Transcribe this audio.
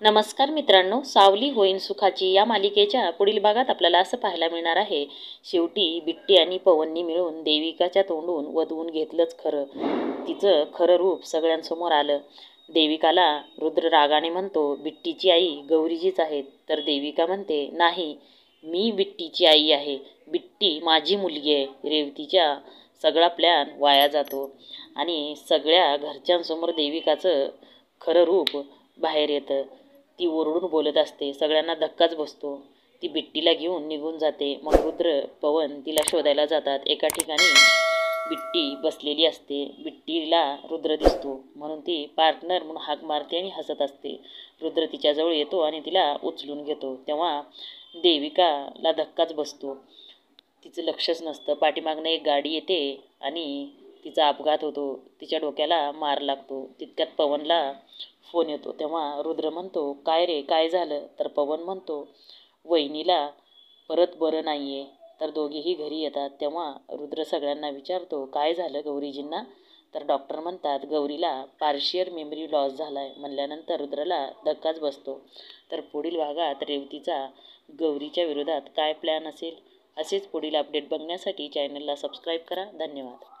नमस्कार मित्रांनो, सावली होईन सुखाची या मालिकेच्या पुढील भागात आपल्याला असं पाहायला मिळणार आहे। शेवटी बिट्टी आणि पवननी मिळून देविकाच्या तोंडून वधवून घेतलंच खरं। तिचं खरं रूप सगळ्यांसमोर आलं। देविकाला रुद्र रागाने म्हणतो, बिट्टीची आई गौरीजीच आहेत। तर देविका म्हणते, नाही, मी बिट्टीची आई आहे, बिट्टी माझी मुलगी आहे। रेवतीच्या सगळा प्लॅन वाया जातो आणि सगळ्या घरच्यांसमोर देविकाचं खरं रूप बाहेर येतं। ती ओरडून बोलत असते, सगळ्यांना धक्काच बसतो। ती बिट्टीला घेऊन निघून जाते। मग रुद्र पवन तिला शोधायला जातात। एका ठिकाणी बिट्टी बसलेली असते। बिट्टीला रुद्र दिसतो म्हणून ती पार्टनर म्हणून हाक मारते आणि हसत असते। रुद्र तिच्याजवळ येतो आणि तिला उचलून घेतो। तेव्हा देविकाला धक्काच बसतो, तिचं लक्षच नसतं। पाठीमागनं एक गाडी येते आणि तिचा अपघात होतो। तिच्या डोक्याला मार लागतो। तितक्यात पवनला फोन येतो। तेव्हा रुद्र म्हणतो, काय रे, काय झालं? तर पवन म्हणतो, वहिनीला परत बरं नाही आहे। तर दोघेही घरी येतात। तेव्हा रुद्र सगळ्यांना विचारतो, काय झालं गौरीजींना? तर डॉक्टर म्हणतात, गौरीला पार्शियल मेमरी लॉस झाला आहे। म्हणल्यानंतर रुद्राला धक्काच बसतो। तर पुढील भागात रेवतीचा गौरीच्या विरोधात काय प्लॅन असेल? असेच पुढील अपडेट बघण्यासाठी चॅनलला सबस्क्राईब करा। धन्यवाद।